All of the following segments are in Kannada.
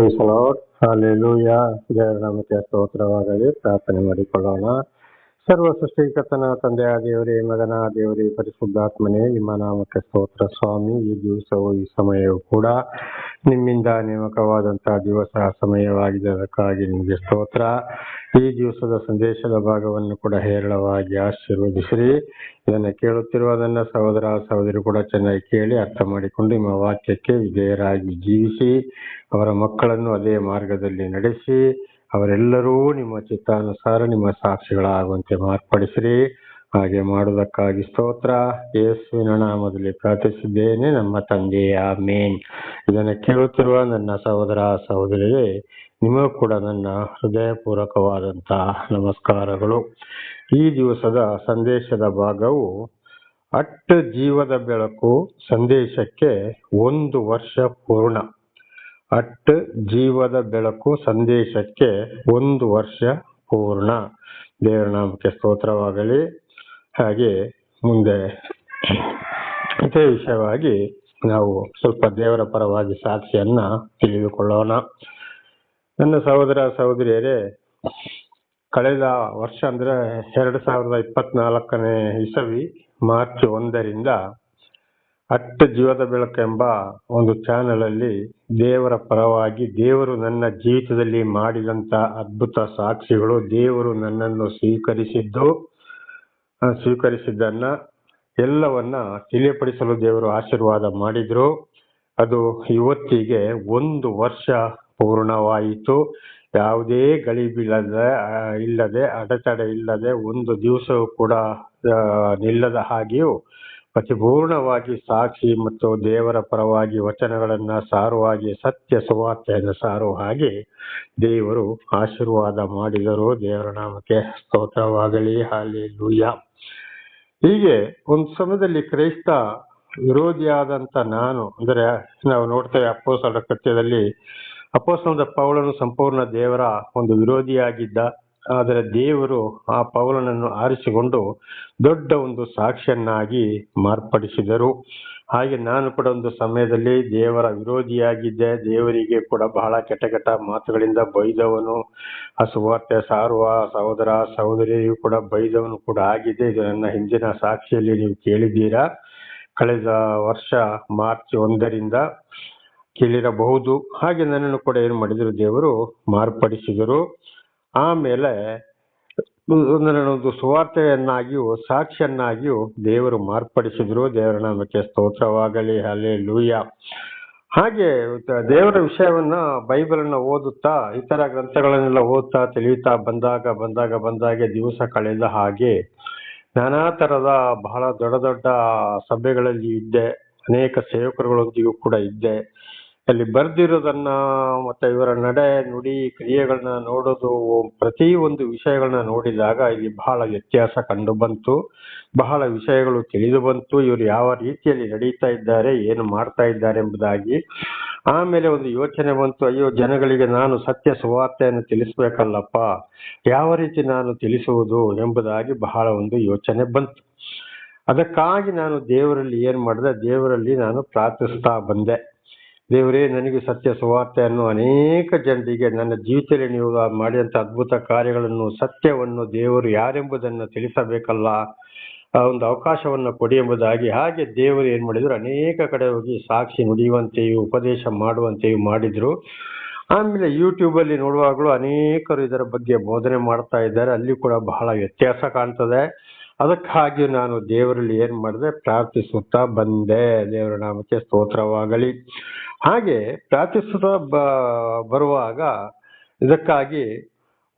Price lord, hallelujah. ದೇವರ ನಾಮಕ್ಕೆ ಸ್ತೋತ್ರವಾಗಲಿ. ಪ್ರಾರ್ಥನೆ ಮಾಡಿಕೊಳ್ಳೋಣ. ಸರ್ವ ಸೃಷ್ಟಿಕರ್ತನ ತಂದೆಯ ದೇವರೇ, ಮಗನ ದೇವರೇ, ಪರಿಶುದ್ಧಾತ್ಮನೇ, ನಿಮ್ಮ ನಾಮಕ್ಕೆ ಸ್ತೋತ್ರ ಸ್ವಾಮಿ. ಈ ದಿವಸವು ಈ ಸಮಯವು ಕೂಡ ನಿಮ್ಮಿಂದ ನೇಮಕವಾದಂತಹ ದಿವಸ ಸಮಯವಾಗಿದೆ. ಅದಕ್ಕಾಗಿ ನಿಮಗೆ ಸ್ತೋತ್ರ. ಈ ದಿವಸದ ಸಂದೇಶದ ಭಾಗವನ್ನು ಕೂಡ ಹೇರಳವಾಗಿ ಆಶೀರ್ವದಿಸಿರಿ. ಇದನ್ನು ಕೇಳುತ್ತಿರುವ ನನ್ನ ಸಹೋದರ ಸಹೋದರಿ ಕೂಡ ಚೆನ್ನಾಗಿ ಕೇಳಿ ಅರ್ಥ ಮಾಡಿಕೊಂಡು ನಿಮ್ಮ ವಾಕ್ಯಕ್ಕೆ ವಿಧೇಯರಾಗಿ ಜೀವಿಸಿ ಅವರ ಮಕ್ಕಳನ್ನು ಅದೇ ಮಾರ್ಗದಲ್ಲಿ ನಡೆಸಿ ಅವರೆಲ್ಲರೂ ನಿಮ್ಮ ಚಿತ್ತಾನುಸಾರ ನಿಮ್ಮ ಸಾಕ್ಷಿಗಳಾಗುವಂತೆ ಮಾರ್ಪಡಿಸಿರಿ. ಹಾಗೆ ಮಾಡುವುದಕ್ಕಾಗಿ ಸ್ತೋತ್ರ. ಯೇಸುವಿನ ನಾಮದಲ್ಲಿ ಪ್ರಾರ್ಥಿಸಿದ್ದೇನೆ ನಮ್ಮ ತಂದೆಯ ಆಮೆನ್. ಇದನ್ನು ಕೇಳುತ್ತಿರುವ ನನ್ನ ಸಹೋದರ ಸಹೋದರಿಯರೇ, ನಿಮಗೂ ಕೂಡ ನನ್ನ ಹೃದಯಪೂರ್ವಕವಾದಂತಹ ನಮಸ್ಕಾರಗಳು. ಈ ದಿವಸದ ಸಂದೇಶದ ಭಾಗವು ಅಟ್ ಜೀವದ ಬೆಳಕು ಸಂದೇಶಕ್ಕೆ 1 ವರ್ಷ ಪೂರ್ಣ. ಅಟ್ ಜೀವದ ಬೆಳಕು ಸಂದೇಶಕ್ಕೆ 1 ವರ್ಷ ಪೂರ್ಣ. ದೇವರ ನಾಮಕ್ಕೆ ಸ್ತೋತ್ರವಾಗಲಿ. ಹಾಗೆ ಮುಂದೆ ಇದೇ ವಿಷಯವಾಗಿ ನಾವು ಸ್ವಲ್ಪ ದೇವರ ಪರವಾಗಿ ಸಾಕ್ಷಿಯನ್ನ ತಿಳಿದುಕೊಳ್ಳೋಣ. ನನ್ನ ಸಹೋದರ ಸಹೋದರಿಯರೇ, ಕಳೆದ ವರ್ಷ ಅಂದ್ರೆ 2024 ಇಸವಿ ಮಾರ್ಚ್ 1ರಿಂದ ಅಟ್ ಜೀವದ ಬೆಳಕೆಂಬ ಒಂದು ಚಾನೆಲ್ ಅಲ್ಲಿ ದೇವರ ಪರವಾಗಿ ದೇವರು ನನ್ನ ಜೀವಿತದಲ್ಲಿ ಮಾಡಿದಂತ ಅದ್ಭುತ ಸಾಕ್ಷಿಗಳು, ದೇವರು ನನ್ನನ್ನು ಸ್ವೀಕರಿಸಿದ್ದನ್ನ ಎಲ್ಲವನ್ನ ತಿಳಿಯಪಡಿಸಲು ದೇವರು ಆಶೀರ್ವಾದ ಮಾಡಿದ್ರು. ಅದು ಇವತ್ತಿಗೆ 1 ವರ್ಷ ಪೂರ್ಣವಾಯಿತು. ಯಾವುದೇ ಇಲ್ಲದೆ ಅಡೆತಡೆ ಇಲ್ಲದೆ ಒಂದು ದಿವಸವೂ ಕೂಡ ನಿಲ್ಲದ ಹಾಗೆಯೂ ಪರಿಪೂರ್ಣವಾಗಿ ಸಾಕ್ಷಿ ಮತ್ತು ದೇವರ ಪರವಾಗಿ ವಚನಗಳನ್ನ ಸಾರುವಾಗಿ ಸತ್ಯ ಸುವಾರ್ತೆಯನ್ನು ಸಾರುವ ಹಾಗೆ ದೇವರು ಆಶೀರ್ವಾದ ಮಾಡಿದರು. ದೇವರ ನಾಮಕ್ಕೆ ಸ್ತೋತ್ರವಾಗಲಿ. ಹಲ್ಲೆಲೂಯಾ. ಹೀಗೆ ಒಂದು ಸಮಯದಲ್ಲಿ ಕ್ರೈಸ್ತ ವಿರೋಧಿಯಾದಂತ ನಾನು, ಅಂದರೆ ನಾವು ನೋಡ್ತೇವೆ ಅಪೊಸ್ತಲರ ಕೃತ್ಯದಲ್ಲಿ ಅಪೊಸ್ತಲನಾದ ಪೌಲನು ಸಂಪೂರ್ಣ ದೇವರ ಒಂದು ವಿರೋಧಿಯಾಗಿದ್ದ. ಆದರೆ ದೇವರು ಆ ಪೌಲನನ್ನು ಆರಿಸಿಕೊಂಡು ದೊಡ್ಡ ಒಂದು ಸಾಕ್ಷಿಯನ್ನಾಗಿ ಮಾರ್ಪಡಿಸಿದರು. ಹಾಗೆ ನಾನು ಕೂಡ ಒಂದು ಸಮಯದಲ್ಲಿ ದೇವರ ವಿರೋಧಿಯಾಗಿದ್ದೆ. ದೇವರಿಗೆ ಕೂಡ ಬಹಳ ಕೆಟ್ಟ ಮಾತುಗಳಿಂದ ಬೈದವನು, ಆ ಸುವಾರ್ತೆ ಸಾರುವ ಸಹೋದರ ಸಹೋದರಿಯೂ ಕೂಡ ಬೈದವನು ಕೂಡ ಆಗಿದೆ. ಇದು ನನ್ನ ಹಿಂದಿನ ಸಾಕ್ಷಿಯಲ್ಲಿ ನೀವು ಕೇಳಿದ್ದೀರಾ. ಕಳೆದ ವರ್ಷ ಮಾರ್ಚ್ 1ರಿಂದ ಕೇಳಿರಬಹುದು. ಹಾಗೆ ನನ್ನನ್ನು ಕೂಡ ಏನು ಮಾಡಿದ್ರು, ದೇವರು ಮಾರ್ಪಡಿಸಿದರು. ಆಮೇಲೆ ನನ್ನೊಂದು ಸುವಾರ್ತೆಯನ್ನಾಗಿಯೂ ಸಾಕ್ಷಿಯನ್ನಾಗಿಯೂ ದೇವರು ಮಾರ್ಪಡಿಸಿದ್ರು. ದೇವರ ನಾಮಕ್ಕೆ ಸ್ತೋತ್ರವಾಗಲಿ. ಹಲ್ಲೆಲೂಯಾ. ಹಾಗೆ ದೇವರ ವಿಷಯವನ್ನ ಬೈಬಲನ್ನ ಓದುತ್ತಾ ಇತರ ಗ್ರಂಥಗಳನ್ನೆಲ್ಲ ಓದುತ್ತಾ ತಿಳಿಯುತ್ತಾ ಬಂದಾಗ ದಿವಸ ಕಳೆದ ಹಾಗೆ ನಾನಾ ತರದ ಬಹಳ ದೊಡ್ಡ ಸಭೆಗಳಲ್ಲಿ ಇದ್ದೆ. ಅನೇಕ ಸೇವಕರುಗಳೊಂದಿಗೂ ಕೂಡ ಇದ್ದೆ. ಅಲ್ಲಿ ಬರ್ದಿರೋದನ್ನ ಮತ್ತೆ ಇವರ ನಡೆ ನುಡಿ ಕ್ರಿಯೆಗಳನ್ನ ನೋಡೋದು, ಪ್ರತಿ ಒಂದು ವಿಷಯಗಳನ್ನ ನೋಡಿದಾಗ ಇಲ್ಲಿ ಬಹಳ ವ್ಯತ್ಯಾಸ ಕಂಡು ಬಂತು. ಬಹಳ ವಿಷಯಗಳು ತಿಳಿದು ಬಂತು. ಇವರು ಯಾವ ರೀತಿಯಲ್ಲಿ ನಡೀತಾ ಇದ್ದಾರೆ, ಏನು ಮಾಡ್ತಾ ಇದ್ದಾರೆ ಎಂಬುದಾಗಿ. ಆಮೇಲೆ ಒಂದು ಯೋಚನೆ ಬಂತು, ಅಯ್ಯೋ ಜನಗಳಿಗೆ ನಾನು ಸತ್ಯ ಸುವಾರ್ತೆಯನ್ನು ತಿಳಿಸ್ಬೇಕಲ್ಲಪ್ಪ, ಯಾವ ರೀತಿ ನಾನು ತಿಳಿಸುವುದು ಎಂಬುದಾಗಿ ಬಹಳ ಒಂದು ಯೋಚನೆ ಬಂತು. ಅದಕ್ಕಾಗಿ ನಾನು ದೇವರಲ್ಲಿ ಏನ್ ಮಾಡಿದೆ, ದೇವರಲ್ಲಿ ನಾನು ಪ್ರಾರ್ಥಿಸ್ತಾ ಬಂದೆ. ದೇವರೇ, ನನಗೆ ಸತ್ಯ ಸುವಾರ್ತೆಯನ್ನು ಅನೇಕ ಜನರಿಗೆ ನನ್ನ ಜೀವಿತದಲ್ಲಿ ನೀವು ಮಾಡಿದಂಥ ಅದ್ಭುತ ಕಾರ್ಯಗಳನ್ನು, ಸತ್ಯವನ್ನು, ದೇವರು ಯಾರೆಂಬುದನ್ನು ತಿಳಿಸಬೇಕಲ್ಲ, ಒಂದು ಅವಕಾಶವನ್ನು ಕೊಡಿ ಎಂಬುದಾಗಿ. ಹಾಗೆ ದೇವರು ಏನ್ ಮಾಡಿದ್ರು, ಅನೇಕ ಕಡೆ ಹೋಗಿ ಸಾಕ್ಷಿ ನುಡಿಯುವಂತೆಯೂ ಉಪದೇಶ ಮಾಡುವಂತೆಯೂ ಮಾಡಿದ್ರು. ಆಮೇಲೆ ಯೂಟ್ಯೂಬಲ್ಲಿ ನೋಡುವಾಗಲೂ ಅನೇಕರು ಇದರ ಬಗ್ಗೆ ಬೋಧನೆ ಮಾಡ್ತಾ ಇದ್ದಾರೆ. ಅಲ್ಲಿ ಕೂಡ ಬಹಳ ವ್ಯತ್ಯಾಸ ಕಾಣ್ತದೆ. ಅದಕ್ಕಾಗಿ ನಾನು ದೇವರಲ್ಲಿ ಏನ್ ಮಾಡಿದೆ, ಪ್ರಾರ್ಥಿಸುತ್ತಾ ಬಂದೆ. ದೇವರ ನಾಮಕ್ಕೆ ಸ್ತೋತ್ರವಾಗಲಿ. ಹಾಗೆ ಪ್ರಾರ್ಥಿಸುತ್ತಾ ಬರುವಾಗ ಇದಕ್ಕಾಗಿ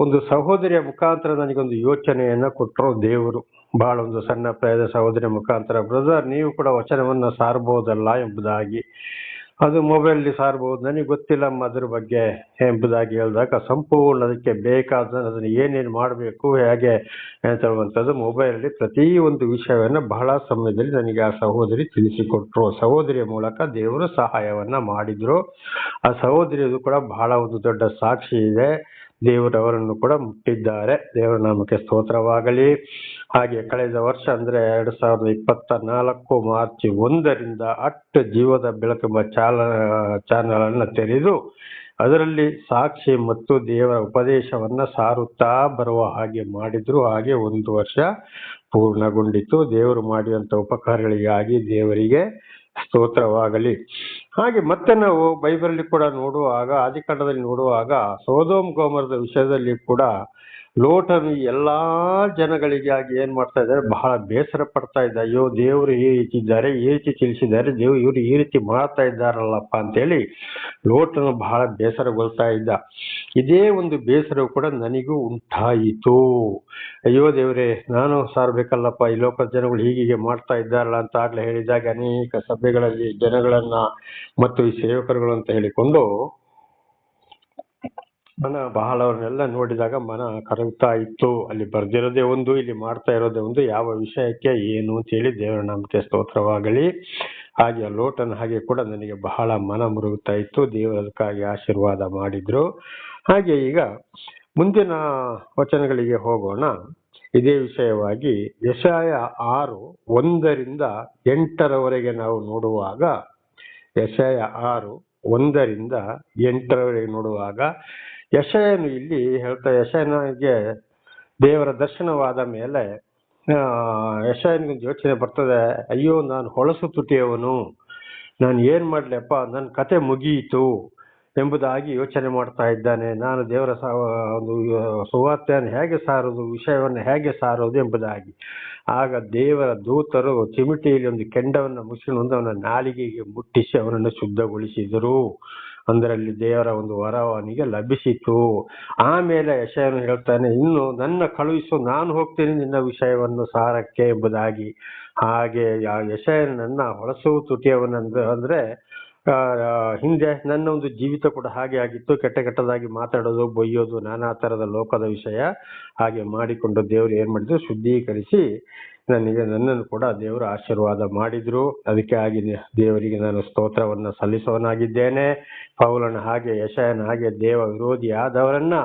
ಒಂದು ಸಹೋದರಿಯ ಮುಖಾಂತರ ನನಗೊಂದು ಯೋಚನೆಯನ್ನ ಕೊಟ್ಟರು ದೇವರು. ಬಹಳ ಒಂದು ಸಣ್ಣ ಪ್ರಾಯದ ಸಹೋದರಿಯ ಮುಖಾಂತರ, ಬ್ರದರ್ ನೀವು ಕೂಡ ವಚನವನ್ನ ಸಾರಬಹುದಲ್ಲ ಎಂಬುದಾಗಿ. ಅದು ಮೊಬೈಲ್ ಸಾರಬಹುದು, ನನಗೆ ಗೊತ್ತಿಲ್ಲಮ್ಮ ಅದ್ರ ಬಗ್ಗೆ ಎಂಬುದಾಗಿ ಹೇಳಿದಾಗ ಸಂಪೂರ್ಣ ಅದಕ್ಕೆ ಬೇಕಾದ ಅದನ್ನು ಏನೇನು ಮಾಡಬೇಕು ಹೇಗೆ ಅಂತ ಹೇಳುವಂಥದ್ದು ಮೊಬೈಲಲ್ಲಿ ಪ್ರತಿ ಒಂದು ವಿಷಯವನ್ನ ಬಹಳ ಸಮಯದಲ್ಲಿ ನನಗೆ ಆ ಸಹೋದರಿ ತಿಳಿಸಿಕೊಟ್ರು. ಸಹೋದರಿಯ ಮೂಲಕ ದೇವರು ಸಹಾಯವನ್ನ ಮಾಡಿದ್ರು. ಆ ಸಹೋದರಿಯದು ಕೂಡ ಬಹಳ ಒಂದು ದೊಡ್ಡ ಸಾಕ್ಷಿ ಇದೆ. ದೇವರು ಅವರನ್ನು ಕೂಡ ಮುಟ್ಟಿದ್ದಾರೆ. ದೇವರ ನಾಮಕ್ಕೆ ಸ್ತೋತ್ರವಾಗಲಿ. ಹಾಗೆ ಕಳೆದ ವರ್ಷ ಅಂದ್ರೆ 2024 ಮಾರ್ಚ್ 1ರಿಂದ ಅಟ್ ಜೀವದ ಬೆಳಕೆಂಬ ಚಾನಲ್ ಅನ್ನ ತೆರೆದು ಅದರಲ್ಲಿ ಸಾಕ್ಷಿ ಮತ್ತು ದೇವರ ಉಪದೇಶವನ್ನ ಸಾರುತ್ತಾ ಬರುವ ಹಾಗೆ ಮಾಡಿದ್ರು. ಹಾಗೆ 1 ವರ್ಷ ಪೂರ್ಣಗೊಂಡಿತು. ದೇವರು ಮಾಡಿದಂತ ಉಪಕಾರಗಳಿಗಾಗಿ ದೇವರಿಗೆ ಸ್ತೋತ್ರವಾಗಲಿ. ಹಾಗೆ ಮತ್ತೆ ನಾವು ಬೈಬಲಲ್ಲಿ ಕೂಡ ನೋಡುವಾಗ, ಆದಿಕಾಂಡದಲ್ಲಿ ನೋಡುವಾಗ, ಸೊದೋಮ್ ಗೊಮೋರದ ವಿಷಯದಲ್ಲಿ ಕೂಡ ಲೋಟನು ಎಲ್ಲಾ ಜನಗಳಿಗಾಗಿ ಏನ್ ಮಾಡ್ತಾ ಇದ್ದಾರೆ, ಬಹಳ ಬೇಸರ ಪಡ್ತಾ ಇದ್ದ. ಅಯ್ಯೋ, ದೇವರು ಈ ರೀತಿ ಇದ್ದಾರೆ, ಈ ರೀತಿ ತಿಳಿಸಿದ್ದಾರೆ, ಇವರು ಈ ರೀತಿ ಮಾಡ್ತಾ ಇದ್ದಾರಲ್ಲಪ್ಪ ಅಂತೇಳಿ ಲೋಟನು ಬಹಳ ಬೇಸರಗೊಳ್ತಾ ಇದ್ದ. ಇದೇ ಒಂದು ಬೇಸರವು ಕೂಡ ನನಗೂ ಉಂಟಾಯಿತು. ಅಯ್ಯೋ ದೇವರೇ, ನಾನು ಸಾರ್ಬೇಕಲ್ಲಪ್ಪ, ಈ ಲೋಕದ ಜನಗಳು ಹೀಗೆ ಮಾಡ್ತಾ ಇದ್ದಾರಲ್ಲ ಅಂತ ಆಗ್ಲೇ ಹೇಳಿದಾಗ ಅನೇಕ ಸಭೆಗಳಲ್ಲಿ ಜನಗಳನ್ನ ಮತ್ತು ಈ ಸೇವಕರುಗಳು ಅಂತ ಹೇಳಿಕೊಂಡು ಮನ ಬಹಳ ಅವ್ರನ್ನೆಲ್ಲ ನೋಡಿದಾಗ ಮನ ಕರಗ್ತಾ ಇತ್ತು. ಅಲ್ಲಿ ಬರ್ದಿರೋದೇ ಒಂದು, ಇಲ್ಲಿ ಮಾಡ್ತಾ ಇರೋದೇ ಒಂದು, ಯಾವ ವಿಷಯಕ್ಕೆ ಏನು ಅಂತ ಹೇಳಿ ದೇವರ ನಾಮಕ್ಕೆ ಸ್ತೋತ್ರವಾಗಲಿ. ಹಾಗೆ ಲೋಟನ ಹಾಗೆ ಕೂಡ ನನಗೆ ಬಹಳ ಮನ ಮುರುಗುತ್ತಾ ಇತ್ತು. ದೇವರು ಅದಕ್ಕಾಗಿ ಆಶೀರ್ವಾದ ಮಾಡಿದ್ರು. ಹಾಗೆ ಈಗ ಮುಂದಿನ ವಚನಗಳಿಗೆ ಹೋಗೋಣ. ಇದೇ ವಿಷಯವಾಗಿ ಯೆಶಾಯ 6:1-8 ನಾವು ನೋಡುವಾಗ, ಯೆಶಾಯ 6:1-8 ನೋಡುವಾಗ ಯೆಶಾಯನು ಇಲ್ಲಿ ಹೇಳ್ತಾ, ಯೆಶಾಯನಿಗೆ ದೇವರ ದರ್ಶನವಾದ ಮೇಲೆ ಯೆಶಾಯನಿಗೆ ಯೋಚನೆ ಬರ್ತದೆ, ಅಯ್ಯೋ ನಾನು ಹೊಳಸು ತುಟಿಯವನು, ನಾನು ಏನ್ ಮಾಡ್ಲಪ್ಪ, ನನ್ನ ಕತೆ ಮುಗಿಯಿತು ಎಂಬುದಾಗಿ ಯೋಚನೆ ಮಾಡ್ತಾ ಇದ್ದಾನೆ. ನಾನು ದೇವರ ಒಂದು ಸುವಾರ್ತೆಯನ್ನು ಹೇಗೆ ಸಾರೋದು, ವಿಷಯವನ್ನು ಹೇಗೆ ಸಾರೋದು ಎಂಬುದಾಗಿ. ಆಗ ದೇವರ ದೂತರು ಚಿಮಿಟಿಯಲ್ಲಿ ಒಂದು ಕೆಂಡವನ್ನು ಮುಚ್ಚಿಕೊಂಡು ಅವನ ನಾಲಿಗೆಗೆ ಮುಟ್ಟಿಸಿ ಅವನನ್ನು ಶುದ್ಧಗೊಳಿಸಿದರು. ಅದರಲ್ಲಿ ದೇವರ ಒಂದು ವರ ಅವನಿಗೆ ಲಭಿಸಿತು. ಆಮೇಲೆ ಯೆಶಾಯನು ಹೇಳ್ತಾನೆ, ಇನ್ನು ನನ್ನ ಕಳುಹಿಸು, ನಾನು ಹೋಗ್ತೀನಿ ನಿನ್ನ ವಿಷಯವನ್ನು ಸಾರಕ್ಕೆ ಎಂಬುದಾಗಿ. ಹಾಗೆ ಯೆಶಾಯನನ್ನ ಹೊಳಸು ತುಟಿಯವನಂದ್ರೆ ಹಿಂದೆ ನನ್ನ ಒಂದು ಜೀವಿತ ಕೂಡ ಹಾಗೆ ಆಗಿತ್ತು. ಕೆಟ್ಟದಾಗಿ ಮಾತಾಡೋದು, ಬೊಯ್ಯೋದು, ನಾನಾ ತರದ ಲೋಕದ ವಿಷಯ ಹಾಗೆ ಮಾಡಿಕೊಂಡು ದೇವರು ಏನ್ ಮಾಡಿದ್ರು, ಶುದ್ಧೀಕರಿಸಿ ನನ್ನನ್ನು ಕೂಡ ದೇವರು ಆಶೀರ್ವಾದ ಮಾಡಿದ್ರು. ಅದಕ್ಕೆ ಆಗಿ ದೇವರಿಗೆ ನಾನು ಸ್ತೋತ್ರವನ್ನ ಸಲ್ಲಿಸೋನಾಗಿದ್ದೇನೆ. ಪೌಲನ ಹಾಗೆ ಯೆಶಾಯನ ಹಾಗೆ ದೇವ ವಿರೋಧಿ ಆದವರನ್ನ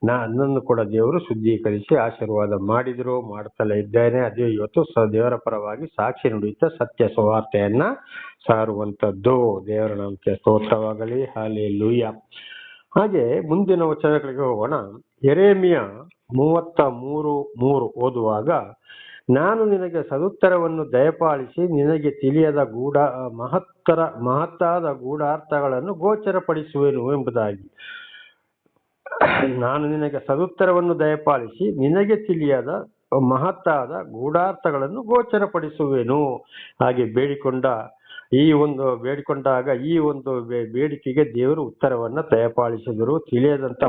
ನನ್ನನ್ನು ಕೂಡ ದೇವರು ಶುದ್ಧೀಕರಿಸಿ ಆಶೀರ್ವಾದ ಮಾಡಿದ್ರು, ಮಾಡ್ತಲೇ ಇದ್ದೇನೆ. ಅದೇ ಇವತ್ತು ದೇವರ ಪರವಾಗಿ ಸಾಕ್ಷಿ ನುಡಿಯುತ್ತಾ ಸತ್ಯ ಸುವಾರ್ತೆಯನ್ನ ಸಾರುವಂತದ್ದು. ದೇವರ ನಾಮಕ್ಕೆ ಸ್ತೋತ್ರವಾಗಲಿ. ಹಲ್ಲೆಲೂಯಾ. ಹಾಗೆ ಮುಂದಿನ ವಚನಗಳಿಗೆ ಹೋಗೋಣ. ಯೆರೆಮೀಯ 33:3 ಓದುವಾಗ, ನಾನು ನಿನಗೆ ಸದುತ್ತರವನ್ನು ದಯಪಾಲಿಸಿ ನಿನಗೆ ತಿಳಿಯದ ಮಹತ್ತಾದ ಗೂಢಾರ್ಥಗಳನ್ನು ಗೋಚರಪಡಿಸುವೆನು ಎಂಬುದಾಗಿ. ನಾನು ನಿನಗೆ ಸದುತ್ತರವನ್ನು ದಯಪಾಲಿಸಿ ನಿನಗೆ ತಿಳಿಯದ ಮಹತ್ತಾದ ಗೂಢಾರ್ಥಗಳನ್ನು ಗೋಚರಪಡಿಸುವೆನು. ಹಾಗೆ ಬೇಡಿಕೊಂಡಾಗ ಈ ಒಂದು ಬೇಡಿಕೆಗೆ ದೇವರು ಉತ್ತರವನ್ನ ದಯಪಾಲಿಸಿದರು. ತಿಳಿಯದಂತ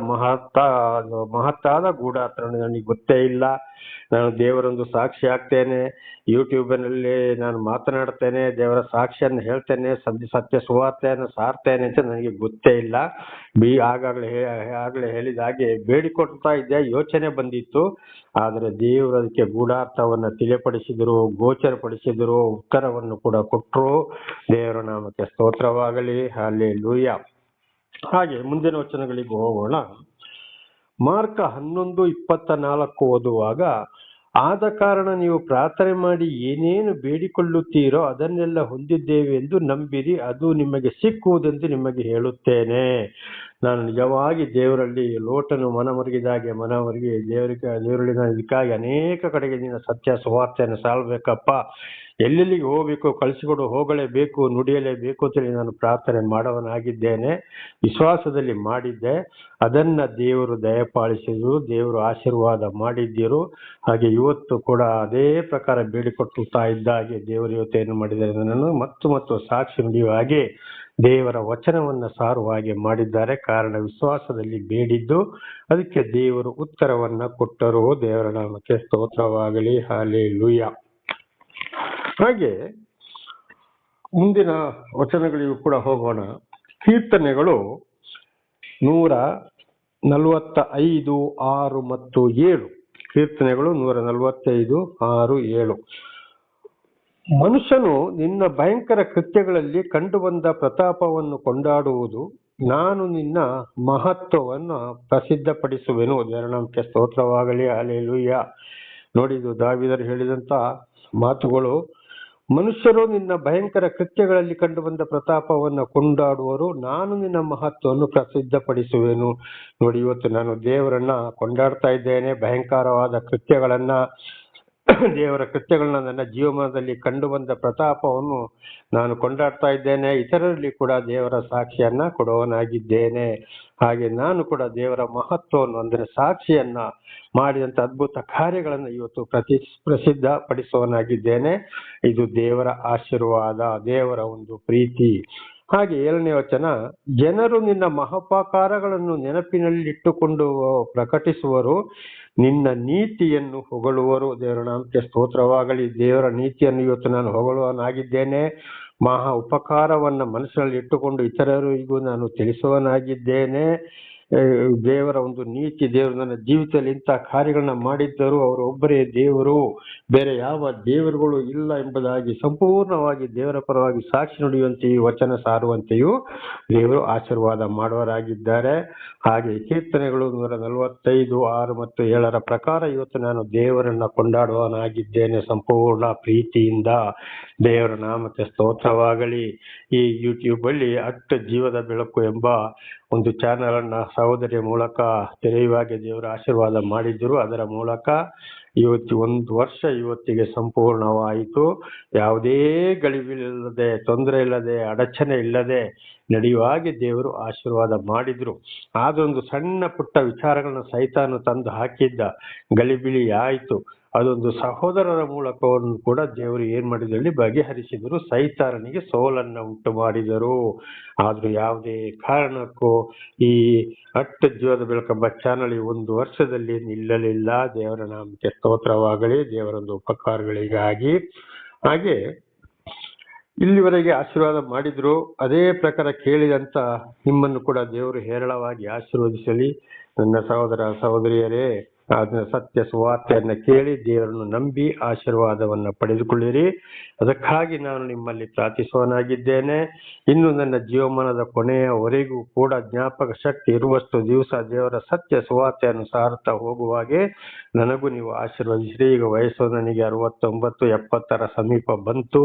ಮಹತ್ತಾದ ಗೂಢಾರ್ಥಗಳು ನನಗೆ ಗೊತ್ತೇ ಇಲ್ಲ. ನಾನು ದೇವರೊಂದು ಸಾಕ್ಷಿ ಆಗ್ತೇನೆ, ಯೂಟ್ಯೂಬಿನಲ್ಲಿ ನಾನು ಮಾತನಾಡ್ತೇನೆ, ದೇವರ ಸಾಕ್ಷಿಯನ್ನು ಹೇಳ್ತೇನೆ, ಸತ್ಯ ಸುವಾರ್ತೆಯನ್ನು ಸಾರ್ತೇನೆ ಅಂತ ನನಗೆ ಗೊತ್ತೇ ಇಲ್ಲ. ಆಗಲೇ ಹೇಳಿದ ಹಾಗೆ ಬೇಡಿಕೊಡ್ತಾ ಇದ್ದೆ, ಯೋಚನೆ ಬಂದಿತ್ತು. ಆದರೆ ದೇವರು ಅದಕ್ಕೆ ಗೂಢಾರ್ಥವನ್ನ ತಿಳಿಪಡಿಸಿದರು, ಗೋಚರಪಡಿಸಿದರು, ಉತ್ತರವನ್ನು ಕೂಡ ಕೊಟ್ಟರು. ದೇವರ ನಾಮಕ್ಕೆ ಸ್ತೋತ್ರವಾಗಲಿ. ಹಲ್ಲೆಲೂಯಾ. ಹಾಗೆ ಮುಂದಿನ ವಚನಗಳಿಗೆ ಹೋಗೋಣ. ಮಾರ್ಕ 11:24 ಓದುವಾಗ, ಆದ ಕಾರಣ ನೀವು ಪ್ರಾರ್ಥನೆ ಮಾಡಿ ಏನೇನು ಬೇಡಿಕೊಳ್ಳುತ್ತೀರೋ ಅದನ್ನೆಲ್ಲ ಹೊಂದಿದ್ದೇವೆ ಎಂದು ನಂಬಿರಿ, ಅದು ನಿಮಗೆ ಸಿಕ್ಕುವುದೆಂದು ನಿಮಗೆ ಹೇಳುತ್ತೇನೆ. ನಾನು ನಿಜವಾಗಿ ದೇವರಲ್ಲಿ ಲೋಟನು ಮನಮರುಗಿದಾಗೆ ಮನಮರುಗಿ ದೇವರಲ್ಲಿ ನಾನು ಇದಕ್ಕಾಗಿ ಅನೇಕ ಕಡೆಗೆ ನಿನ್ನ ಸತ್ಯ ಸುವಾರ್ತೆಯನ್ನು ಸಾಲ್ಬೇಕಪ್ಪ, ಎಲ್ಲೆಲ್ಲಿಗೆ ಹೋಗ್ಬೇಕು, ಕಳಿಸಿಕೊಡು, ಹೋಗಲೇಬೇಕು, ನುಡಿಯಲೇಬೇಕು ಅಂತೇಳಿ ನಾನು ಪ್ರಾರ್ಥನೆ ಮಾಡವನಾಗಿದ್ದೇನೆ. ವಿಶ್ವಾಸದಲ್ಲಿ ಮಾಡಿದ್ದೆ, ಅದನ್ನ ದೇವರು ದಯಪಾಲಿಸಿದ್ರು, ದೇವರು ಆಶೀರ್ವಾದ ಮಾಡಿದ್ದರು. ಹಾಗೆ ಇವತ್ತು ಕೂಡ ಅದೇ ಪ್ರಕಾರ ಬೇಡಿಕೊಟ್ಟುತ್ತಾ ಇದ್ದಾಗೆ ದೇವರು ಇವತ್ತು ಏನು ಮಾಡಿದ್ದಾರೆ, ನನ್ನನ್ನು ಮತ್ತು ಸಾಕ್ಷಿ ನುಡಿಯುವ ಹಾಗೆ ದೇವರ ವಚನವನ್ನ ಸಾರುವ ಹಾಗೆ ಮಾಡಿದ್ದಾರೆ. ಕಾರಣ ವಿಶ್ವಾಸದಲ್ಲಿ ಬೇಡಿದ್ದು, ಅದಕ್ಕೆ ದೇವರು ಉತ್ತರವನ್ನ ಕೊಟ್ಟರು. ದೇವರ ನಾಮಕ್ಕೆ ಸ್ತೋತ್ರವಾಗಲಿ. ಹಲ್ಲೆಲೂಯಾ. ಹಾಗೆ ಮುಂದಿನ ವಚನಗಳಿಗೂ ಕೂಡ ಹೋಗೋಣ. ಕೀರ್ತನೆಗಳು 145:6 ಮತ್ತು 7. ಕೀರ್ತನೆಗಳು 145:6-7. ಮನುಷ್ಯನು ನಿನ್ನ ಭಯಂಕರ ಕೃತ್ಯಗಳಲ್ಲಿ ಕಂಡುಬಂದ ಪ್ರತಾಪವನ್ನು ಕೊಂಡಾಡುವುದು, ನಾನು ನಿನ್ನ ಮಹತ್ವವನ್ನು ಪ್ರಸಿದ್ಧಪಡಿಸುವೆನು. ದೇವರ ನಾಮಕ್ಕೆ ಸ್ತೋತ್ರವಾಗಲಿ. ಹಲ್ಲೆಲೂಯಾ. ನೋಡಿ, ಇದು ದಾವೀದರು ಹೇಳಿದಂತ ಮಾತುಗಳು. ಮನುಷ್ಯರು ನಿನ್ನ ಭಯಂಕರ ಕೃತ್ಯಗಳಲ್ಲಿ ಕಂಡುಬಂದ ಪ್ರತಾಪವನ್ನು ಕೊಂಡಾಡುವರು, ನಾನು ನಿನ್ನ ಮಹತ್ವವನ್ನು ಪ್ರಸಿದ್ಧಪಡಿಸುವೆನು. ನೋಡಿ, ಇವತ್ತು ನಾನು ದೇವರನ್ನ ಕೊಂಡಾಡ್ತಾ ಇದ್ದೇನೆ. ಭಯಂಕರವಾದ ಕೃತ್ಯಗಳನ್ನ, ದೇವರ ಕೃತ್ಯಗಳನ್ನ, ನನ್ನ ಜೀವನದಲ್ಲಿ ಕಂಡು ಬಂದ ಪ್ರತಾಪವನ್ನು ನಾನು ಕೊಂಡಾಡ್ತಾ ಇದ್ದೇನೆ. ಇತರರಲ್ಲಿ ಕೂಡ ದೇವರ ಸಾಕ್ಷಿಯನ್ನ ಕೊಡುವನಾಗಿದ್ದೇನೆ. ಹಾಗೆ ನಾನು ಕೂಡ ದೇವರ ಮಹತ್ವವನ್ನು, ಅಂದರೆ ಸಾಕ್ಷಿಯನ್ನ ಮಾಡಿದಂತ ಅದ್ಭುತ ಕಾರ್ಯಗಳನ್ನು ಇವತ್ತು ಪ್ರಸಿದ್ಧ ಪಡಿಸುವನಾಗಿದ್ದೇನೆ. ಇದು ದೇವರ ಆಶೀರ್ವಾದ, ದೇವರ ಒಂದು ಪ್ರೀತಿ. ಹಾಗೆ 7ನೇ ವಚನ, ಜನರು ನಿನ್ನ ಮಹೋಪಕಾರಗಳನ್ನು ನೆನಪಿನಲ್ಲಿಟ್ಟುಕೊಂಡು ಪ್ರಕಟಿಸುವರು, ನಿನ್ನ ನೀತಿಯನ್ನು ಹೊಗಳುವರು. ದೇವರ ನಾಮಕ್ಕೆ ಸ್ತೋತ್ರವಾಗಲಿ. ದೇವರ ನೀತಿಯನ್ನು ಇವತ್ತು ನಾನು ಹೊಗಳುವನಾಗಿದ್ದೇನೆ. ಮಹಾ ಉಪಕಾರವನ್ನ ಮನಸ್ಸಿನಲ್ಲಿ ಇಟ್ಟುಕೊಂಡು ಇತರರಿಗೂ ನಾನು ತಿಳಿಸುವನಾಗಿದ್ದೇನೆ. ದೇವರ ಒಂದು ನೀತಿ, ದೇವರು ನನ್ನ ಜೀವಿತದಲ್ಲಿ ಇಂಥ ಕಾರ್ಯಗಳನ್ನ ಮಾಡಿದ್ದರು, ಅವರು ಒಬ್ಬರೇ ದೇವರು, ಬೇರೆ ಯಾವ ದೇವರುಗಳು ಇಲ್ಲ ಎಂಬುದಾಗಿ ಸಂಪೂರ್ಣವಾಗಿ ದೇವರ ಪರವಾಗಿ ಸಾಕ್ಷಿ ನುಡಿಯುವಂತೆಯೂ ವಚನ ಸಾರುವಂತೆಯೂ ದೇವರು ಆಶೀರ್ವಾದ ಮಾಡುವರಾಗಿದ್ದಾರೆ. ಹಾಗೆ ಕೀರ್ತನೆಗಳು 145, 6 ಮತ್ತು 7 ಪ್ರಕಾರ ಇವತ್ತು ನಾನು ದೇವರನ್ನ ಕೊಂಡಾಡುವನಾಗಿದ್ದೇನೆ ಸಂಪೂರ್ಣ ಪ್ರೀತಿಯಿಂದ. ದೇವರ ನಾಮಕ್ಕೆ ಸ್ತೋತ್ರವಾಗಲಿ. ಈ ಯೂಟ್ಯೂಬ್ ಅಲ್ಲಿ ಅಟ್ಟ ಜೀವದ ಬೆಳಕು ಎಂಬ ಒಂದು ಚಾನೆಲ್ ಅನ್ನ ಸಹೋದರಿಯ ಮೂಲಕ ತೆರೆಯುವಾಗೆ ದೇವರ ಆಶೀರ್ವಾದ ಮಾಡಿದ್ರು. ಅದರ ಮೂಲಕ ಇವತ್ತು 1 ವರ್ಷ ಇವತ್ತಿಗೆ ಸಂಪೂರ್ಣವಾಯಿತು. ಯಾವುದೇ ಗಳಿವಿಲ್ಲದೆ, ತೊಂದರೆ ಇಲ್ಲದೆ, ಅಡಚಣೆ ಇಲ್ಲದೆ ನಡೆಯುವಾಗೆ ದೇವರು ಆಶೀರ್ವಾದ ಮಾಡಿದ್ರು. ಆದೊಂದು ಸಣ್ಣ ಪುಟ್ಟ ವಿಚಾರಗಳನ್ನ ಸೈತಾನು ತಂದು ಹಾಕಿದ್ದ, ಗಲಿಬಿಲಿ ಆಯಿತು. ಅದೊಂದು ಸಹೋದರರ ಮೂಲಕವನ್ನು ಕೂಡ ದೇವರು ಏನ್ ಮಾಡಿದಲ್ಲಿ ಬಗೆಹರಿಸಿದರು. ಸೈತಾನನಿಗೆ ಸೋಲನ್ನ ಉಂಟು ಮಾಡಿದರು. ಆದ್ರೂ ಯಾವುದೇ ಕಾರಣಕ್ಕೂ ಈ ಅಟ್ಟ ಜೀವದ ಬೆಳಕೆಂಬ ಚಾನಲ್ 1 ವರ್ಷದಲ್ಲಿ ನಿಲ್ಲಲಿಲ್ಲ. ದೇವರ ನಾಮಕ್ಕೆ ಸ್ತೋತ್ರವಾಗಲಿ, ದೇವರೊಂದು ಉಪಕಾರಗಳಿಗಾಗಿ. ಹಾಗೆ ಇಲ್ಲಿವರೆಗೆ ಆಶೀರ್ವಾದ ಮಾಡಿದ್ರು. ಅದೇ ಪ್ರಕಾರ ಕೇಳಿದಂತ ನಿಮ್ಮನ್ನು ಕೂಡ ದೇವರು ಹೇರಳವಾಗಿ ಆಶೀರ್ವದಿಸಲಿ. ನನ್ನ ಸಹೋದರ ಸಹೋದರಿಯರೇ, ಅದನ್ನ ಸತ್ಯ ಸುವಾರ್ತೆಯನ್ನ ಕೇಳಿ ದೇವರನ್ನು ನಂಬಿ ಆಶೀರ್ವಾದವನ್ನ ಪಡೆದುಕೊಳ್ಳಿರಿ. ಅದಕ್ಕಾಗಿ ನಾನು ನಿಮ್ಮಲ್ಲಿ ಪ್ರಾರ್ಥಿಸುವನಾಗಿದ್ದೇನೆ. ಇನ್ನು ನನ್ನ ಜೀವಮಾನದ ಕೊನೆಯವರೆಗೂ ಕೂಡ ಜ್ಞಾಪಕ ಶಕ್ತಿ ಇರುವಷ್ಟು ದಿವಸ ದೇವರ ಸತ್ಯ ಸುವಾರ್ತೆಯನ್ನು ಸಾರುತ್ತಾ ಹೋಗುವಾಗೆ ನನಗೂ ನೀವು ಆಶೀರ್ವದಿಸಿರಿ. ಈಗ ವಯಸ್ಸು ನನಗೆ 69, 70 ಸಮೀಪ ಬಂತು,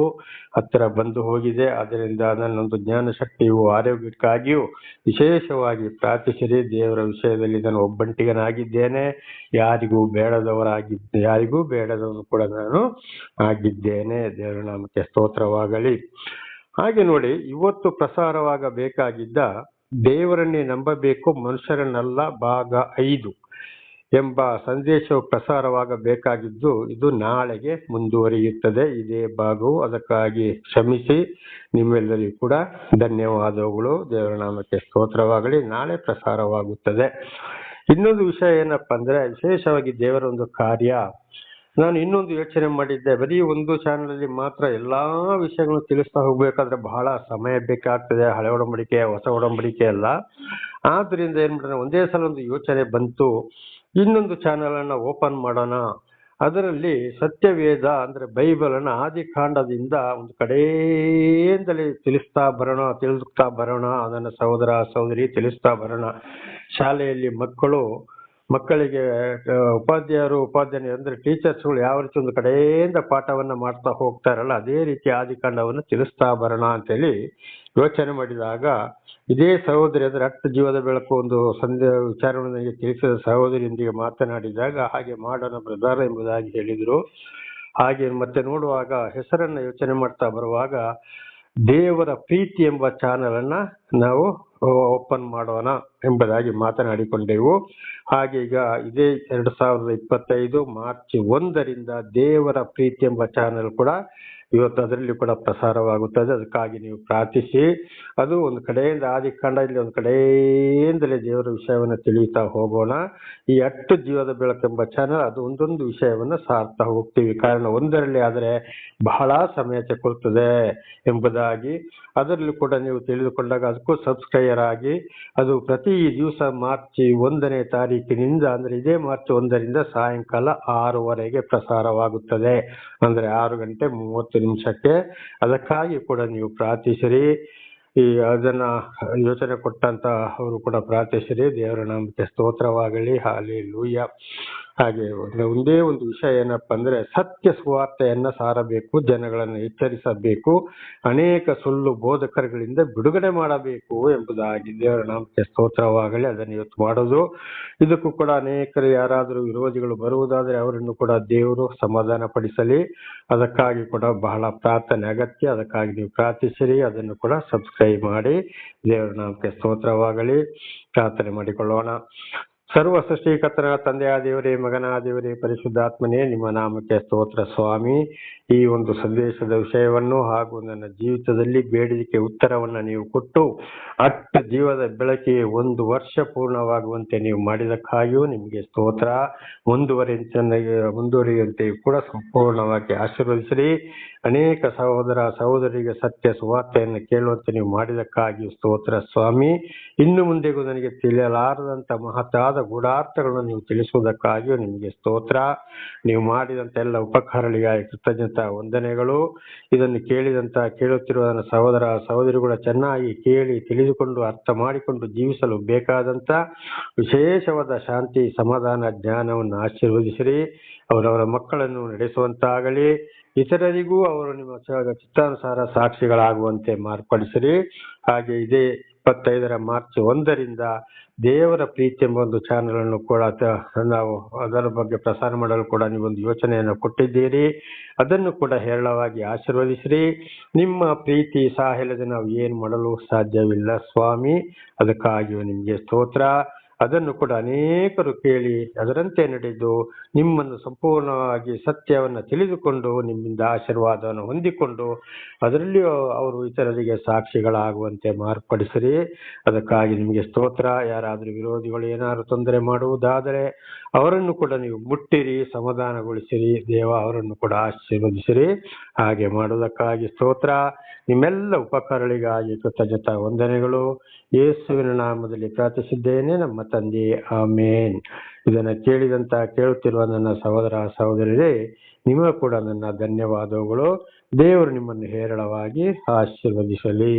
ಹತ್ತಿರ ಬಂದು ಹೋಗಿದೆ. ಅದರಿಂದ ನನ್ನೊಂದು ಜ್ಞಾನ ಶಕ್ತಿಯು ಆರೋಗ್ಯಕ್ಕಾಗಿಯೂ ವಿಶೇಷವಾಗಿ ಪ್ರಾರ್ಥಿಸಿರಿ. ದೇವರ ವಿಷಯದಲ್ಲಿ ನಾನು ಒಬ್ಬಂಟಿಗನಾಗಿದ್ದೇನೆ, ಯಾರಿಗೂ ಬೇಡದವನು ಕೂಡ ನಾನು ಆಗಿದ್ದೇನೆ. ದೇವರ ನಾಮಕ್ಕೆ ಸ್ತೋತ್ರವಾಗಲಿ. ಹಾಗೆ ನೋಡಿ, ಇವತ್ತು ಪ್ರಸಾರವಾಗಬೇಕಾಗಿದ್ದ ದೇವರನ್ನೇ ನಂಬಬೇಕು ಮನುಷ್ಯರನ್ನಲ್ಲ ಭಾಗ 5 ಎಂಬ ಸಂದೇಶವು ಪ್ರಸಾರವಾಗಬೇಕಾಗಿದ್ದು ಇದು ನಾಳೆಗೆ ಮುಂದುವರಿಯುತ್ತದೆ. ಇದೇ ಭಾಗವು. ಅದಕ್ಕಾಗಿ ಕ್ಷಮಿಸಿ. ನಿಮ್ಮೆಲ್ಲರಿಗೂ ಕೂಡ ಧನ್ಯವಾದಗಳು. ದೇವರ ನಾಮಕ್ಕೆ ಸ್ತೋತ್ರವಾಗಲಿ. ನಾಳೆ ಪ್ರಸಾರವಾಗುತ್ತದೆ. ಇನ್ನೊಂದು ವಿಷಯ ಏನಪ್ಪಾ ಅಂದ್ರೆ, ವಿಶೇಷವಾಗಿ ದೇವರ ಒಂದು ಕಾರ್ಯ. ನಾನು ಇನ್ನೊಂದು ಯೋಚನೆ ಮಾಡಿದ್ದೆ, ಬರೀ ಒಂದು ಚಾನಲ್ ಅಲ್ಲಿ ಮಾತ್ರ ಎಲ್ಲಾ ವಿಷಯಗಳನ್ನು ತಿಳಿಸ್ತಾ ಹೋಗ್ಬೇಕಾದ್ರೆ ಬಹಳ ಸಮಯ ಬೇಕಾಗ್ತದೆ. ಹಳೆ ಒಡಂಬಡಿಕೆ, ಹೊಸ ಒಡಂಬಡಿಕೆ ಎಲ್ಲ. ಆದ್ರಿಂದ ಏನ್ ಮಾಡಿದ್ರೆ, ಒಂದೇ ಸಲ ಒಂದು ಯೋಚನೆ ಬಂತು, ಇನ್ನೊಂದು ಚಾನಲ್ ಅನ್ನ ಓಪನ್ ಮಾಡೋಣ. ಅದರಲ್ಲಿ ಸತ್ಯವೇದ ಅಂದ್ರೆ ಬೈಬಲ್ ಅನ್ನ ಆದಿ ಕಾಂಡದಿಂದ ಒಂದು ಕಡೆಯಿಂದಲೇ ತಿಳಿಸ್ತಾ ಬರೋಣ. ನನ್ನ ಸಹೋದರ ಸಹೋದರಿ ತಿಳಿಸ್ತಾ ಬರೋಣ. ಶಾಲೆಯಲ್ಲಿ ಮಕ್ಕಳಿಗೆ ಉಪಾಧ್ಯಾಯರು ಅಂದ್ರೆ ಟೀಚರ್ಸ್ಗಳು ಯಾವ ರೀತಿ ಒಂದು ಕಡೆಯಿಂದ ಪಾಠವನ್ನ ಮಾಡ್ತಾ ಹೋಗ್ತಾರಲ್ಲ, ಅದೇ ರೀತಿ ಆದಿಕಾಂಡವನ್ನು ತಿಳಿಸ್ತಾ ಬರೋಣ ಅಂತೇಳಿ ಯೋಚನೆ ಮಾಡಿದಾಗ, ಇದೇ ಸಹೋದರಿ ಅಂದ್ರೆ ಅಟ್ಟ ಜೀವದ ಬೆಳಕು ಒಂದು ವಿಚಾರವನ್ನು ನನಗೆ ತಿಳಿಸಿದ ಸಹೋದರಿಯೊಂದಿಗೆ ಮಾತನಾಡಿದಾಗ ಹಾಗೆ ಮಾಡೋಣ ಬ್ರದರ್ ಎಂಬುದಾಗಿ ಹೇಳಿದ್ರು. ಹಾಗೆ ಮತ್ತೆ ನೋಡುವಾಗ ಹೆಸರನ್ನ ಯೋಚನೆ ಮಾಡ್ತಾ ಬರುವಾಗ ದೇವರ ಪ್ರೀತಿ ಎಂಬ ಚಾನಲ್ ಅನ್ನ ನಾವು ಓಪನ್ ಮಾಡೋಣ ಎಂಬುದಾಗಿ ಮಾತನಾಡಿಕೊಂಡೆವು. ಹಾಗೆ ಈಗ ಇದೇ 2025 ಮಾರ್ಚ್ 1ರಿಂದ ದೇವರ ಪ್ರೀತಿ ಎಂಬ ಚಾನಲ್ ಕೂಡ ಇವತ್ತು ಅದರಲ್ಲಿ ಕೂಡ ಪ್ರಸಾರವಾಗುತ್ತದೆ. ಅದಕ್ಕಾಗಿ ನೀವು ಪ್ರಾರ್ಥಿಸಿ. ಅದು ಒಂದು ಕಡೆಯಿಂದ ಆದಿಕಾಂಡ, ಇಲ್ಲಿ ಒಂದು ಕಡೆಯಿಂದಲೇ ದೇವರ ವಿಷಯವನ್ನು ತಿಳಿಯುತ್ತಾ ಹೋಗೋಣ. ಈ ಅಟ್ಟು ಜೀವದ ಬೆಳಕೆಂಬ ಚಾನಲ್ ಅದು ಒಂದೊಂದು ವಿಷಯವನ್ನ ಸಾರ್ತಾ ಹೋಗ್ತೀವಿ. ಕಾರಣ ಒಂದರಲ್ಲಿ ಆದರೆ ಬಹಳ ಸಮಯ ತಗೊಳ್ತದೆ ಎಂಬುದಾಗಿ ಅದರಲ್ಲಿ ಕೂಡ ನೀವು ತಿಳಿದುಕೊಂಡಾಗ ಅದಕ್ಕೂ ಸಬ್ಸ್ಕ್ರೈಬರ್ ಆಗಿ, ಅದು ಪ್ರತಿ ದಿವಸ ಮಾರ್ಚ್ 1ನೇ ತಾರೀಕಿನಿಂದ ಅಂದ್ರೆ ಇದೇ ಮಾರ್ಚ್ 1ರಿಂದ ಸಾಯಂಕಾಲ 6ವರೆಗೆ ಪ್ರಸಾರವಾಗುತ್ತದೆ. ಅಂದ್ರೆ 6 ಗಂಟೆ 30 ನಿಮಿಷಕ್ಕೆ. ಅದಕ್ಕಾಗಿ ಕೂಡ ನೀವು ಪ್ರಾರ್ಥಿಸಿರಿ. ಅದನ್ನ ಯೋಚನೆ ಕೊಟ್ಟಂತ ಅವರು ಕೂಡ ಪ್ರಾರ್ಥಿಸಿರಿ. ದೇವರ ನಾಮಕ್ಕೆ ಸ್ತೋತ್ರವಾಗಲಿ. ಹಾಲೆಲೂಯಾ. ಹಾಗೆ ಒಂದೇ ಒಂದು ವಿಷಯ ಏನಪ್ಪಾ ಅಂದ್ರೆ, ಸತ್ಯ ಸುವಾರ್ತೆಯನ್ನ ಸಾರಬೇಕು, ಜನಗಳನ್ನು ಎಚ್ಚರಿಸಬೇಕು, ಅನೇಕ ಸುಳ್ಳು ಬೋಧಕರುಗಳಿಂದ ಬಿಡುಗಡೆ ಮಾಡಬೇಕು ಎಂಬುದಾಗಿ. ದೇವರ ನಾಮಕ್ಕೆ ಸ್ತೋತ್ರವಾಗಲಿ. ಅದನ್ನು ಇವತ್ತು ಮಾಡೋದು. ಇದಕ್ಕೂ ಕೂಡ ಅನೇಕರು ಯಾರಾದರೂ ವಿರೋಧಿಗಳು ಬರುವುದಾದರೆ ಅವರನ್ನು ಕೂಡ ದೇವರು ಸಮಾಧಾನ ಪಡಿಸಲಿ. ಅದಕ್ಕಾಗಿ ಕೂಡ ಬಹಳ ಪ್ರಾರ್ಥನೆ ಅಗತ್ಯ. ಅದಕ್ಕಾಗಿ ನೀವು ಪ್ರಾರ್ಥಿಸಿರಿ. ಅದನ್ನು ಕೂಡ ಸಬ್ಸ್ಕ್ರೈಬ್ ಮಾಡಿ. ದೇವರ ನಾಮಕ್ಕೆ ಸ್ತೋತ್ರವಾಗಲಿ. ಪ್ರಾರ್ಥನೆ ಮಾಡಿಕೊಳ್ಳೋಣ. ಸರ್ವ ಸೃಷ್ಟಿಕರ್ತನ ತಂದೆಯ ದೇವರೇ, ಮಗನ ದೇವರೇ, ಪರಿಶುದ್ಧಾತ್ಮನೇ, ನಿಮ್ಮ ನಾಮಕ್ಕೆ ಸ್ತೋತ್ರ ಸ್ವಾಮಿ. ಈ ಒಂದು ಸಂದೇಶದ ವಿಷಯವನ್ನು ಹಾಗೂ ನನ್ನ ಜೀವಿತದಲ್ಲಿ ಬೇಡಿಕೆ ಉತ್ತರವನ್ನು ನೀವು ಕೊಟ್ಟು ಅಟ್ಟ ಜೀವದ ಬೆಳಕಿಗೆ 1 ವರ್ಷ ಪೂರ್ಣವಾಗುವಂತೆ ನೀವು ಮಾಡಿದಕ್ಕಾಗಿಯೂ ನಿಮಗೆ ಸ್ತೋತ್ರ. ಮುಂದುವರಿಯುವಂತೆಯೂ ಕೂಡ ಸಂಪೂರ್ಣವಾಗಿ ಆಶೀರ್ವದಿಸಿರಿ. ಅನೇಕ ಸಹೋದರ ಸಹೋದರಿಗೆ ಸತ್ಯ ಸುವಾರ್ತೆಯನ್ನು ಕೇಳುವಂತೆ ನೀವು ಮಾಡಿದಕ್ಕಾಗಿಯೂ ಸ್ತೋತ್ರ ಸ್ವಾಮಿ. ಇನ್ನು ಮುಂದೆಗೂ ನನಗೆ ತಿಳಿಯಲಾರದಂತ ಮಹತ್ತಾದ ಗೂಢಾರ್ಥಗಳನ್ನು ನೀವು ತಿಳಿಸುವುದಕ್ಕಾಗಿಯೂ ನಿಮಗೆ ಸ್ತೋತ್ರ. ನೀವು ಮಾಡಿದಂತ ಎಲ್ಲ ಉಪಕಾರಗಳಿಗಾಗಿ ಕೃತಜ್ಞತಾ ವಂದನೆಗಳು. ಇದನ್ನು ಕೇಳುತ್ತಿರುವ ನನ್ನ ಸಹೋದರ ಸಹೋದರಿಗಳು ಚೆನ್ನಾಗಿ ಕೇಳಿ ತಿಳಿದುಕೊಂಡು ಅರ್ಥ ಮಾಡಿಕೊಂಡು ಜೀವಿಸಲು ಬೇಕಾದಂತ ವಿಶೇಷವಾದ ಶಾಂತಿ, ಸಮಾಧಾನ, ಜ್ಞಾನವನ್ನು ಆಶೀರ್ವದಿಸಿರಿ. ಅವರವರ ಮಕ್ಕಳನ್ನು ನಡೆಸುವಂತಾಗಲಿ. ಇತರರಿಗೂ ಅವರು ನಿಮ್ಮ ಚಿತ್ತಾನುಸಾರ ಸಾಕ್ಷಿಗಳಾಗುವಂತೆ ಮಾರ್ಪಡಿಸಿರಿ. ಹಾಗೆ ಇದೇ 25 ಮಾರ್ಚ್ 1ರಿಂದ ದೇವರ ಪ್ರೀತಿ ಎಂಬ ಒಂದು ಚಾನೆಲ್ ಅನ್ನು ಕೂಡ ನಾವು ಅದರ ಬಗ್ಗೆ ಪ್ರಸಾರ ಮಾಡಲು ಕೂಡ ನೀವೊಂದು ಯೋಚನೆಯನ್ನು ಕೊಟ್ಟಿದ್ದೀರಿ. ಅದನ್ನು ಕೂಡ ಹೇರಳವಾಗಿ ಆಶೀರ್ವದಿಸಿರಿ. ನಿಮ್ಮ ಪ್ರೀತಿ ಸಾಹಿಲದೆ ನಾವು ಏನು ಮಾಡಲು ಸಾಧ್ಯವಿಲ್ಲ ಸ್ವಾಮಿ. ಅದಕ್ಕಾಗಿಯೂ ನಿಮಗೆ ಸ್ತೋತ್ರ. ಅದನ್ನು ಕೂಡ ಅನೇಕರು ಕೇಳಿ ಅದರಂತೆ ನಡೆದು ನಿಮ್ಮನ್ನು ಸಂಪೂರ್ಣವಾಗಿ ಸತ್ಯವನ್ನು ತಿಳಿದುಕೊಂಡು ನಿಮ್ಮಿಂದ ಆಶೀರ್ವಾದವನ್ನು ಹೊಂದಿಕೊಂಡು ಅದರಲ್ಲಿಯೂ ಅವರು ಇತರರಿಗೆ ಸಾಕ್ಷಿಗಳಾಗುವಂತೆ ಮಾರ್ಪಡಿಸಿರಿ. ಅದಕ್ಕಾಗಿ ನಿಮಗೆ ಸ್ತೋತ್ರ. ಯಾರಾದರೂ ವಿರೋಧಿಗಳು ಏನಾದರೂ ತೊಂದರೆ ಮಾಡುವುದಾದರೆ ಅವರನ್ನು ಕೂಡ ನೀವು ಮುಟ್ಟಿರಿ, ಸಮಾಧಾನಗೊಳಿಸಿರಿ. ದೇವ ಅವರನ್ನು ಕೂಡ ಆಶೀರ್ವದಿಸಿರಿ. ಹಾಗೆ ಮಾಡುವುದಕ್ಕಾಗಿ ಸ್ತೋತ್ರ. ನಿಮ್ಮೆಲ್ಲ ಉಪಕಾರಗಳಿಗಾಗಿ ಕೃತಜ್ಞತಾ ವಂದನೆಗಳು. ಯೇಸುವಿನ ನಾಮದಲ್ಲಿ ಪ್ರಾರ್ಥಿಸಿದ್ದೇನೆ ನಮ್ಮ ತಂದೆ, ಆಮೇನ್. ಇದನ್ನು ಕೇಳುತ್ತಿರುವ ನನ್ನ ಸಹೋದರ ಸಹೋದರರೇ, ನಿಮಗೆ ಕೂಡ ನನ್ನ ಧನ್ಯವಾದಗಳು. ದೇವರು ನಿಮ್ಮನ್ನು ಹೇರಳವಾಗಿ ಆಶೀರ್ವದಿಸಲಿ.